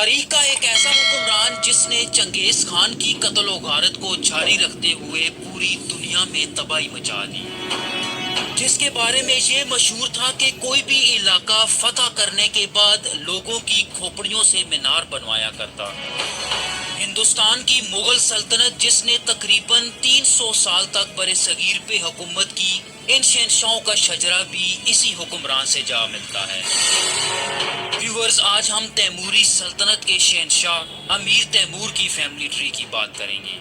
تاریخ کا ایک ایسا حکمران جس نے چنگیز خان کی قتل و غارت کو جاری رکھتے ہوئے پوری دنیا میں تباہی مچا دی، جس کے بارے میں یہ مشہور تھا کہ کوئی بھی علاقہ فتح کرنے کے بعد لوگوں کی کھوپڑیوں سے مینار بنوایا کرتا۔ ہندوستان کی مغل سلطنت جس نے تقریباً 300 سال تک برصغیر پہ حکومت کی، ان شہنشاہوں کا شجرہ بھی اسی حکمران سے جا ملتا ہے۔ ویورز، آج ہم تیموری سلطنت کے شہنشاہ امیر تیمور کی فیملی ٹری کی بات کریں گے۔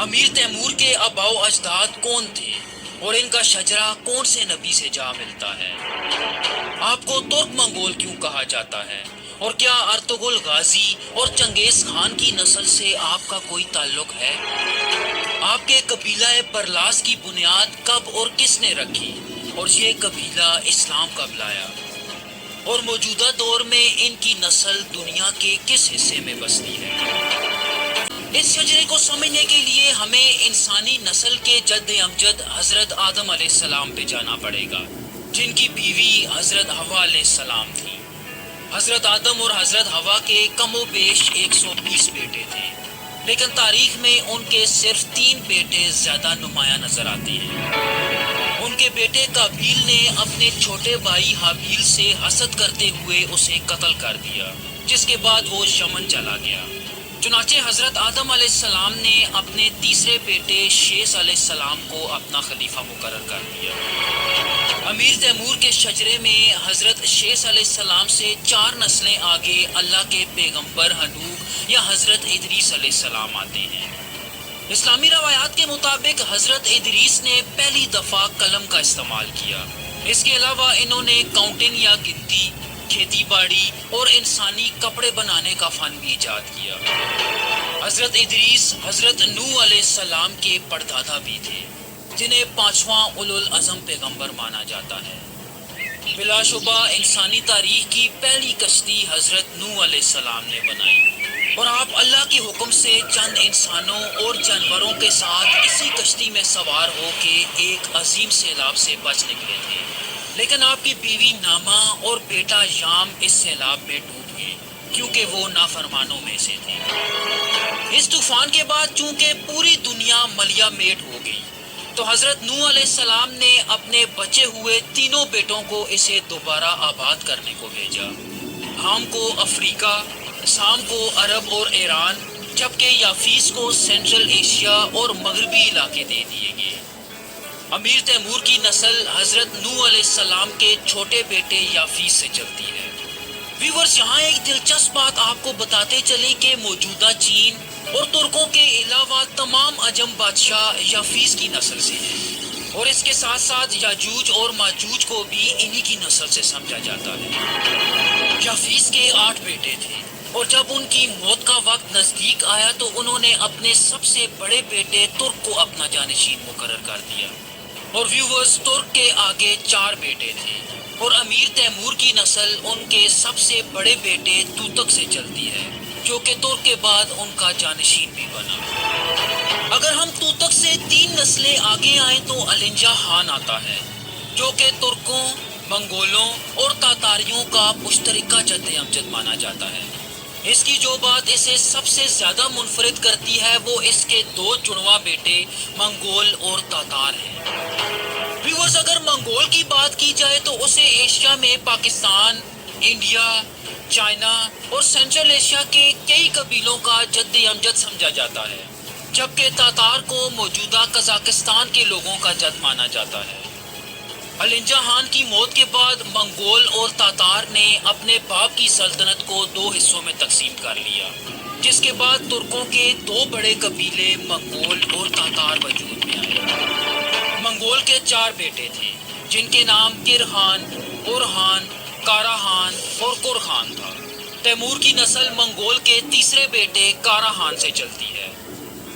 امیر تیمور کے آباء و اجداد کون تھے اور ان کا شجرہ کون سے نبی سے جا ملتا ہے؟ آپ کو ترک منگول کیوں کہا جاتا ہے؟ اور کیا ارطغرل غازی اور چنگیز خان کی نسل سے آپ کا کوئی تعلق ہے؟ آپ کے قبیلہ برلاس کی بنیاد کب اور کس نے رکھی اور یہ قبیلہ اسلام کب لایا؟ اور موجودہ دور میں ان کی نسل دنیا کے کس حصے میں بستی ہے؟ اس شجرے کو سمجھنے کے لیے ہمیں انسانی نسل کے جد امجد حضرت آدم علیہ السلام پہ جانا پڑے گا، جن کی بیوی حضرت حوا علیہ السلام تھی۔ حضرت آدم اور حضرت حوا کے کم و بیش 120 بیٹے تھے، لیکن تاریخ میں ان کے صرف 3 بیٹے زیادہ نمایاں نظر آتے ہیں۔ ان کے بیٹے قابیل نے اپنے چھوٹے بھائی حابیل سے حسد کرتے ہوئے اسے قتل کر دیا، جس کے بعد وہ یمن چلا گیا۔ چنانچہ حضرت آدم علیہ السلام نے اپنے تیسرے بیٹے شیث علیہ السلام کو اپنا خلیفہ مقرر کر دیا۔ امیر تیمور کے شجرے میں حضرت شیث علیہ السلام سے 4 نسلیں آگے اللہ کے پیغمبر ہنوح یا حضرت ادریس علیہ السلام آتے ہیں۔ اسلامی روایات کے مطابق حضرت ادریس نے پہلی دفعہ قلم کا استعمال کیا۔ اس کے علاوہ انہوں نے کاؤنٹنگ یا گنتی، کھیتی باڑی اور انسانی کپڑے بنانے کا فن بھی ایجاد کیا۔ حضرت ادریس حضرت نوح علیہ السلام کے پردادا بھی تھے، جنہیں 5واں اولو العزم پیغمبر مانا جاتا ہے۔ بلا شبہ انسانی تاریخ کی پہلی کشتی حضرت نوح علیہ السلام نے بنائی، اور آپ اللہ کے حکم سے چند انسانوں اور جانوروں کے ساتھ اسی کشتی میں سوار ہو کے ایک عظیم سیلاب سے بچ نکلے تھے، لیکن آپ کی بیوی نامہ اور بیٹا یام اس سیلاب میں ڈوب گئے کیونکہ وہ نافرمانوں میں سے تھے۔ اس طوفان کے بعد چونکہ پوری دنیا ملیا میٹ ہو گئی، تو حضرت نوح علیہ السلام نے اپنے بچے ہوئے 3 بیٹوں کو اسے دوبارہ آباد کرنے کو بھیجا۔ حام کو افریقہ، سام کو عرب اور ایران، جبکہ یافیس کو سینٹرل ایشیا اور مغربی علاقے دے دیے گئے۔ امیر تیمور کی نسل حضرت نوح علیہ السلام کے چھوٹے بیٹے یافیس سے چلتی ہے۔ ویورز، یہاں ایک دلچسپ بات آپ کو بتاتے چلیں کہ موجودہ چین اور ترکوں کے علاوہ تمام عجم بادشاہ یافیس کی نسل سے ہیں، اور اس کے ساتھ ساتھ یاجوج اور ماجوج کو بھی انہی کی نسل سے سمجھا جاتا ہے۔ یافیس کے 8 بیٹے تھے، اور جب ان کی موت کا وقت نزدیک آیا تو انہوں نے اپنے سب سے بڑے بیٹے ترک کو اپنا جانشین مقرر کر دیا۔ اور ویورز، ترک کے آگے 4 بیٹے تھے، اور امیر تیمور کی نسل ان کے سب سے بڑے بیٹے توتک سے چلتی ہے، جو کہ ترک کے بعد ان کا جانشین بھی بنا۔ اگر ہم توتک سے 3 نسلیں آگے آئیں تو النجا خان آتا ہے، جو کہ ترکوں، منگولوں اور تاتاریوں کا مشترکہ جد امجد مانا جاتا ہے۔ اس کی جو بات اسے سب سے زیادہ منفرد کرتی ہے وہ اس کے 2 جڑواں بیٹے منگول اور تاتار ہیں۔ ویورز، اگر منگول کی بات کی جائے تو اسے ایشیا میں پاکستان، انڈیا، چائنا اور سینٹرل ایشیا کے کئی قبیلوں کا جد امجد سمجھا جاتا ہے، جبکہ تاتار کو موجودہ قزاقستان کے لوگوں کا جد مانا جاتا ہے۔ النجا خان کی موت کے بعد منگول اور تاتار نے اپنے باپ کی سلطنت کو 2 حصوں میں تقسیم کر لیا، جس کے بعد ترکوں کے 2 بڑے قبیلے منگول اور تاتار وجود میں آئے۔ منگول کے 4 بیٹے تھے، جن کے نام کر خان، اورخان، کارا خان اور کر خان تھا۔ تیمور کی نسل منگول کے تیسرے بیٹے کارا خان سے چلتی ہے۔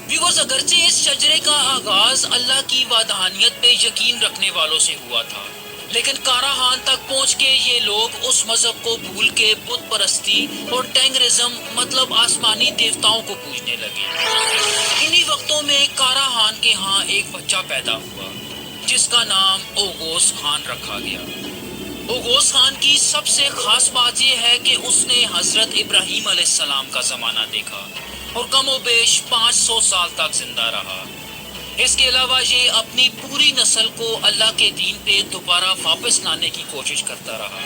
ویورز، اگرچہ اس شجرے کا آغاز اللہ کی وحدانیت پہ یقین رکھنے والوں سے ہوا تھا، لیکن کارا خان تک پہنچ کے یہ لوگ اس مذہب کو بھول کے بت پرستی اور ٹینگرزم مطلب آسمانی دیوتاؤں کو پوجنے لگے۔ انہی وقتوں میں کارا خان کے ہاں ایک بچہ پیدا ہوا، جس کا نام اوغوز خان رکھا گیا۔ اوغوز خان کی سب سے خاص بات یہ ہے کہ اس نے حضرت ابراہیم علیہ السلام کا زمانہ دیکھا اور کم و بیش 500 سال تک زندہ رہا۔ اس کے علاوہ یہ اپنی پوری نسل کو اللہ کے دین پہ دوبارہ واپس لانے کی کوشش کرتا رہا۔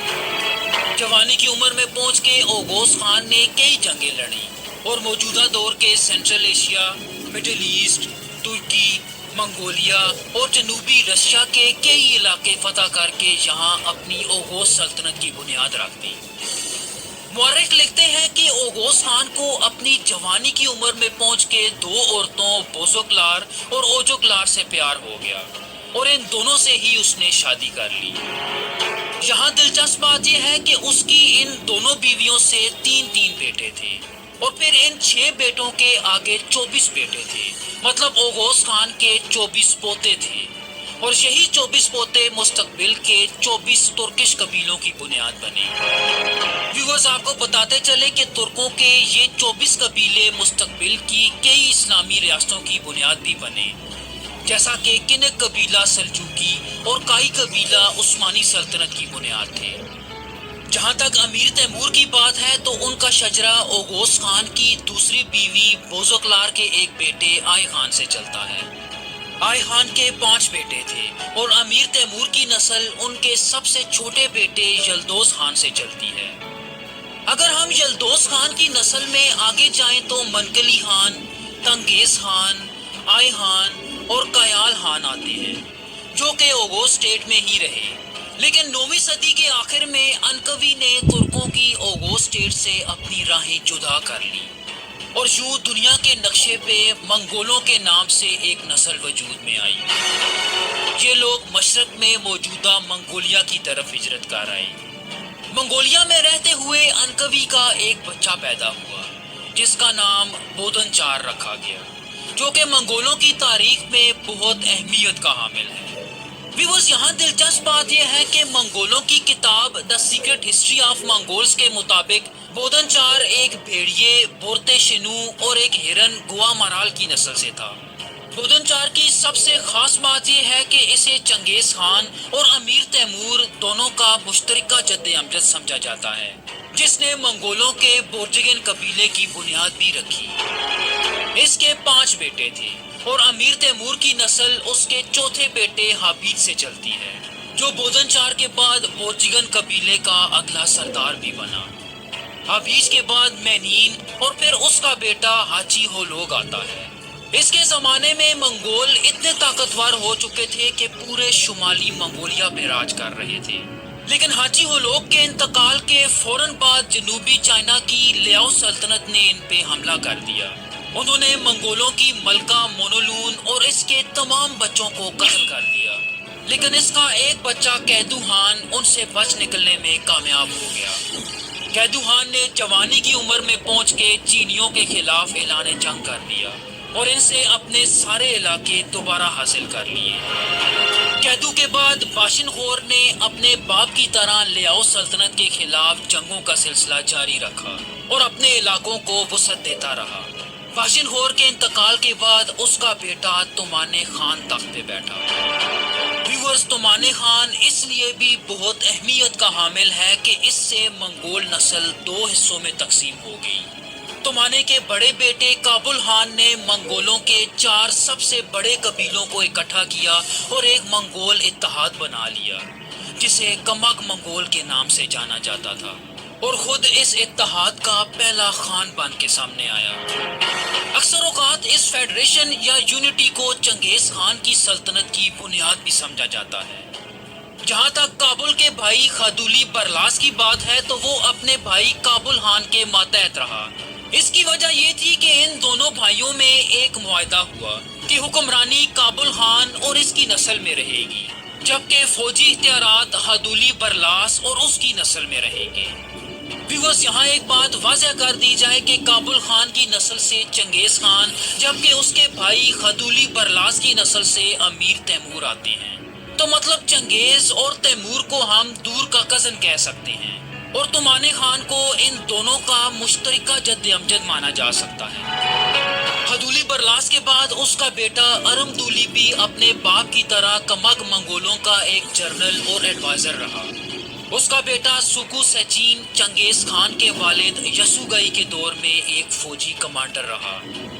جوانی کی عمر میں پہنچ کے اوغوز خان نے کئی جنگیں لڑیں اور موجودہ دور کے سینٹرل ایشیا، مڈل ایسٹ، ترکی، منگولیا اور جنوبی رشیا کے کئی علاقے فتح کر کے یہاں اپنی اوغوز سلطنت کی بنیاد رکھ دی۔ مورخ لکھتے ہیں کہ اوغوز خان کو اپنی جوانی کی عمر میں پہنچ کے 2 عورتوں بوزوکلار اور اوجوکلار سے پیار ہو گیا اور ان دونوں سے ہی اس نے شادی کر لی۔ یہاں دلچسپ بات یہ ہے کہ اس کی ان دونوں بیویوں سے 3 بیٹے تھے اور پھر ان 6 بیٹوں کے آگے 24 بیٹے تھے، مطلب اوغوز خان کے 24 پوتے تھے، اور یہی 24 پوتے مستقبل کے 24 ترکش قبیلوں کی بنیاد بنے۔ ویورز، آپ کو بتاتے چلے کہ ترکوں کے یہ 24 قبیلے مستقبل کی کئی اسلامی ریاستوں کی بنیاد بھی بنے، جیسا کہ کنک قبیلہ سلجوقی اور کائی قبیلہ عثمانی سلطنت کی بنیاد تھے۔ جہاں تک امیر تیمور کی بات ہے تو ان کا شجرہ اوغوز خان کی دوسری بیوی بوزوکلار کے ایک بیٹے آئی خان سے چلتا ہے۔ آئی خان کے 5 بیٹے تھے اور امیر تیمور کی نسل ان کے سب سے چھوٹے بیٹے یلدوز خان سے چلتی ہے۔ اگر ہم یلدوز خان کی نسل میں آگے جائیں تو منگلی خان، تنگیز خان، آئی خان اور کیال خان آتے ہیں، جو کہ اوغوز اسٹیٹ میں ہی رہے، لیکن 9ویں صدی کے آخر میں انکوی نے ترکوں کی اوغوز اسٹیٹ سے اپنی راہیں جدا کر لی اور یوں دنیا کے نقشے پہ منگولوں کے نام سے ایک نسل وجود میں آئی۔ یہ لوگ مشرق میں موجودہ منگولیا کی طرف ہجرت کر آئے۔ منگولیا میں رہتے ہوئے انکوی کا ایک بچہ پیدا ہوا جس کا نام بودن چار رکھا گیا، جو کہ منگولوں کی تاریخ میں بہت اہمیت کا حامل ہے۔ ویورز، یہاں دلچسپ بات یہ ہے کہ منگولوں کی کتاب دی سیکرٹ ہسٹری آف منگولز کے مطابق بودن چار ایک بھیڑیے بورتے شنو اور ایک ہرن گوا مرال کی نسل سے تھا۔ بودن چار کی سب سے خاص بات یہ ہے کہ اسے چنگیز خان اور امیر تیمور دونوں کا مشترکہ جد امجد سمجھا جاتا ہے، جس نے منگولوں کے بورجگن قبیلے کی بنیاد بھی رکھی۔ اس کے 5 بیٹے تھے اور امیر تیمور کی نسل اس کے چوتھے بیٹے حابیج سے چلتی ہے، جو بودن چار کے بعد بورجگن قبیلے کا اگلا سردار بھی بنا۔ حابیج کے بعد مینین اور پھر اس کا بیٹا ہاچی ہولوگ آتا ہے۔ اس کے زمانے میں منگول اتنے طاقتور ہو چکے تھے کہ پورے شمالی منگولیا پہ راج کر رہے تھے، لیکن ہاچی ہولوگ کے انتقال کے فوراً بعد جنوبی چائنا کی لیاؤ سلطنت نے ان پہ حملہ کر دیا۔ انہوں نے منگولوں کی ملکہ مونولون اور اس کے تمام بچوں کو قتل کر دیا، لیکن اس کا ایک بچہ کیدو خان ان سے بچ نکلنے میں کامیاب ہو گیا۔ کیدو خان نے جوانی کی عمر میں پہنچ کے چینیوں کے خلاف اعلان جنگ کر دیا اور ان سے اپنے سارے علاقے دوبارہ حاصل کر لیے۔ کیدو کے بعد باشن خور نے اپنے باپ کی طرح لیاؤ سلطنت کے خلاف جنگوں کا سلسلہ جاری رکھا اور اپنے علاقوں کو وسعت دیتا رہا۔ باشن خور کے انتقال کے بعد اس کا بیٹا تمانے خان تخت پہ بیٹھا۔ ویورز، تمانے خان اس لیے بھی بہت اہمیت کا حامل ہے کہ اس سے منگول نسل 2 حصوں میں تقسیم ہو گئی۔ تمانے کے بڑے بیٹے کابل خان نے منگولوں کے 4 سب سے بڑے قبیلوں کو اکٹھا کیا اور ایک منگول اتحاد بنا لیا، جسے کمک منگول کے نام سے جانا جاتا تھا، اور خود اس اتحاد کا پہلا خان بن کے سامنے آیا۔ اکثر اوقات اس فیڈریشن یا یونٹی کو چنگیز خان کی سلطنت کی بنیاد بھی سمجھا جاتا ہے۔ جہاں تک کابل کے بھائی خادولی برلاس کی بات ہے تو وہ اپنے بھائی کابل خان کے ماتحت رہا۔ اس کی وجہ یہ تھی کہ ان دونوں بھائیوں میں ایک معاہدہ ہوا کہ حکمرانی کابل خان اور اس کی نسل میں رہے گی، جبکہ فوجی اختیارات خادولی برلاس اور اس کی نسل میں رہیں گے۔ ویورز، یہاں ایک بات واضح کر دی جائے کہ کابل خان کی نسل سے چنگیز خان، جبکہ اس کے بھائی خادولی برلاس کی نسل سے امیر تیمور آتے ہیں، تو مطلب چنگیز اور تیمور کو ہم دور کا کزن کہہ سکتے ہیں، اور تمانے خان کو ان دونوں کا مشترکہ جد امجد مانا جا سکتا ہے۔ خادولی برلاس کے بعد اس کا بیٹا ارم دولی بھی اپنے باپ کی طرح کمک منگولوں کا ایک جنرل اور ایڈوائزر رہا۔ اس کا بیٹا سکو سچین چنگیز خان کے والد یسوگئی کے دور میں ایک فوجی کمانڈر رہا۔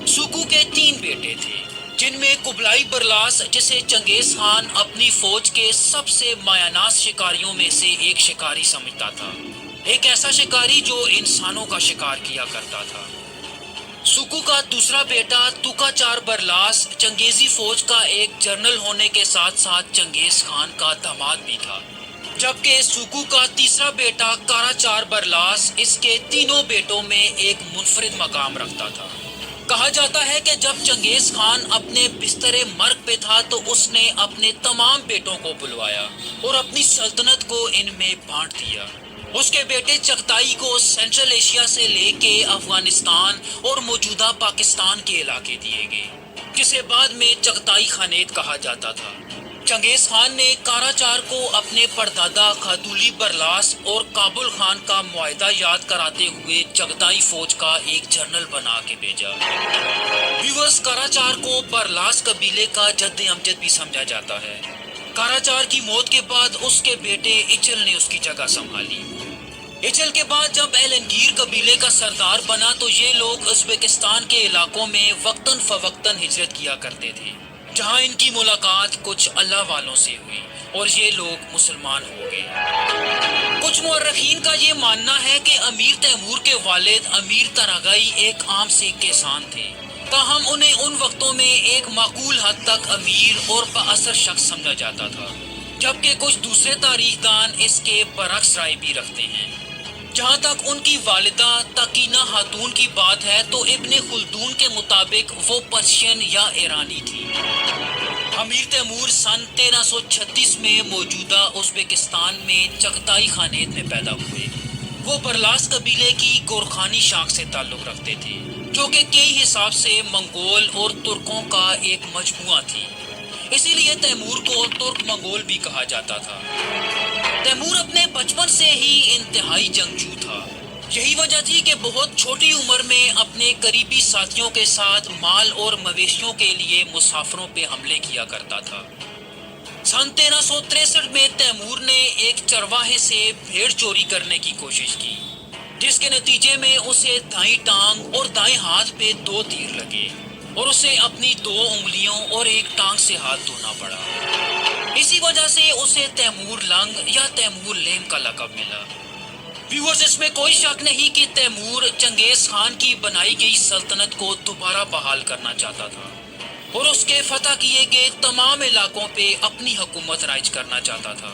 سکو کے 3 بیٹے تھے، جن میں قبلائی برلاس، جسے چنگیز خان اپنی فوج کے سب سے مایہ ناز شکاریوں میں سے ایک شکاری سمجھتا تھا، ایک ایسا شکاری جو انسانوں کا شکار کیا کرتا تھا۔ سکو کا دوسرا بیٹا توکاچار برلاس چنگیزی فوج کا ایک جنرل ہونے کے ساتھ ساتھ چنگیز خان کا داماد بھی تھا، جبکہ سکو کا تیسرا بیٹا کاراچار برلاس اس کے تینوں بیٹوں میں ایک منفرد مقام رکھتا تھا۔ کہا جاتا ہے کہ جب چنگیز خان اپنے بستر مرگ پہ تھا تو اس نے اپنے تمام بیٹوں کو بلوایا اور اپنی سلطنت کو ان میں بانٹ دیا۔ اس کے بیٹے چغتائی کو سینٹرل ایشیا سے لے کے افغانستان اور موجودہ پاکستان کے علاقے دیے گئے، جسے بعد میں چغتائی خانیت کہا جاتا تھا۔ چنگیز خان نے کاراچار کو اپنے پردادا خاتولی برلاس اور کابل خان کا معاہدہ یاد کراتے ہوئے چغتائی فوج کا ایک جنرل بنا کے بھیجا۔ ویورز، کاراچار کو برلاس قبیلے کا جد امجد بھی سمجھا جاتا ہے۔ کاراچار کی موت کے بعد اس کے بیٹے اچل نے اس کی جگہ سنبھالی۔ اچل کے بعد جب ایلنگیر قبیلے کا سردار بنا تو یہ لوگ ازبکستان کے علاقوں میں وقتاً فوقتاً ہجرت کیا کرتے تھے، جہاں ان کی ملاقات کچھ اللہ والوں سے ہوئی اور یہ لوگ مسلمان ہو گئے۔ کچھ مورخین کا یہ ماننا ہے کہ امیر تیمور کے والد امیر تراگائی ایک عام سکھ کسان تھے، تاہم انہیں ان وقتوں میں ایک معقول حد تک امیر اور بااثر شخص سمجھا جاتا تھا، جبکہ کچھ دوسرے تاریخ دان اس کے برعکس رائے بھی رکھتے ہیں۔ جہاں تک ان کی والدہ تقینہ خاتون کی بات ہے تو ابن خلدون کے مطابق وہ پرشین یا ایرانی تھی۔ امیر تیمور سن 1336 میں موجودہ ازبکستان میں چغتائی خانیت میں پیدا ہوئے۔ وہ برلاس قبیلے کی گورکھانی شاخ سے تعلق رکھتے تھے، جو کہ کئی حساب سے منگول اور ترکوں کا ایک مجموعہ تھی، اسی لیے تیمور کو ترک منگول بھی کہا جاتا تھا۔ تیمور اپنے بچپن سے ہی انتہائی جنگجو تھا، یہی وجہ تھی کہ بہت چھوٹی عمر میں اپنے قریبی ساتھیوں کے ساتھ مال اور مویشیوں کے لیے مسافروں پہ حملے کیا کرتا تھا۔ سن 1363 میں تیمور نے ایک چرواہے سے بھیڑ چوری کرنے کی کوشش کی، جس کے نتیجے میں اسے دائیں ٹانگ اور دائیں ہاتھ پہ 2 تیر لگے اور اسے اپنی 2 انگلیوں اور ایک ٹانگ سے ہاتھ دھونا پڑا۔ اسی وجہ سے اسے تیمور لنگ یا تیمور لیم کا لقب ملا۔ ویورز، اس میں کوئی شک نہیں کہ تیمور چنگیز خان کی بنائی گئی سلطنت کو دوبارہ بحال کرنا چاہتا تھا اور اس کے فتح کیے گئے تمام علاقوں پہ اپنی حکومت رائج کرنا چاہتا تھا۔